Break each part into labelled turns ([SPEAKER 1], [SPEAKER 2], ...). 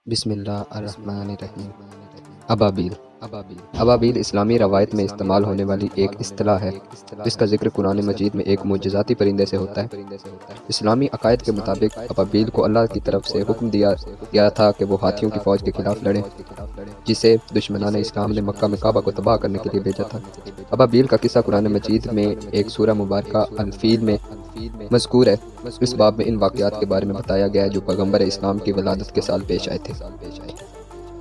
[SPEAKER 1] बिस्मिल्लाहिर्रहमानिर्रहीम। अबाबील अबाबील इस्लामी रवायत में इस्तेमाल होने वाली एक इस्तिलाह है जिसका जिक्र कुरान मजीद में एक मुअज्जिज़ाती परिंदे से होता है। इस्लामी अकायद के मुताबिक अबाबील को अल्लाह की तरफ से हुक्म दिया गया था कि वो हाथियों की फ़ौज के खिलाफ लड़ें, जिसे दुश्मनाने इस्लाम ने मक्का में काबा को तबाह करने के लिए भेजा था। अबाबील का किस्सा कुरान मजीद में एक सूरह मुबारका अल-फील में मज़कूर है। इस बाब में इन वाक़यात के बारे में बताया गया है जो पैगम्बर इस्लाम की विलादत के साल पेश आए थे।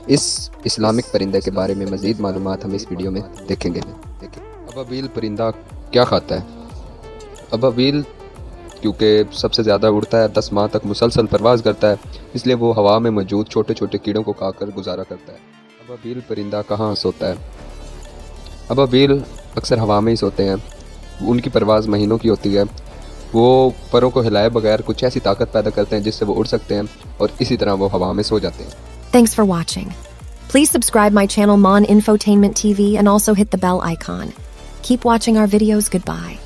[SPEAKER 1] इस इस्लामिक परिंदे के बारे में मज़ीद मालूमात हम इस वीडियो में देखेंगे। अबाबील परिंदा क्या खाता है? अबाबील क्योंकि सबसे ज़्यादा उड़ता है, 10 माह तक मुसलसल परवाज़ करता है, इसलिए वो हवा में मौजूद छोटे छोटे कीड़ों को खाकर गुजारा करता है। अबाबील परिंदा कहाँ सोता है? अबाबील अक्सर हवा में ही सोते हैं। उनकी परवाज़ महीनों की होती है। वो परों को हिलाए बगैर कुछ ऐसी ताकत पैदा करते हैं जिससे वो उड़ सकते हैं और इसी तरह वो हवा में सो जाते हैं।
[SPEAKER 2] Thanks for watching. Please subscribe my channel Mon Infotainment TV and also hit the bell icon. Keep watching our videos. Goodbye.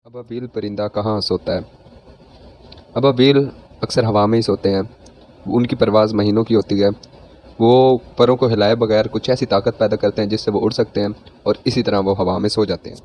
[SPEAKER 1] Ababeel परिंदा कहाँ सोता है? अबाबील अक्सर हवा में ही सोते हैं। उनकी परवाज़ महीनों की होती है। वो परों को हिलाए बगैर कुछ ऐसी ताकत पैदा करते हैं जिससे वो उड़ सकते हैं और इसी तरह वो हवा में सो जाते हैं।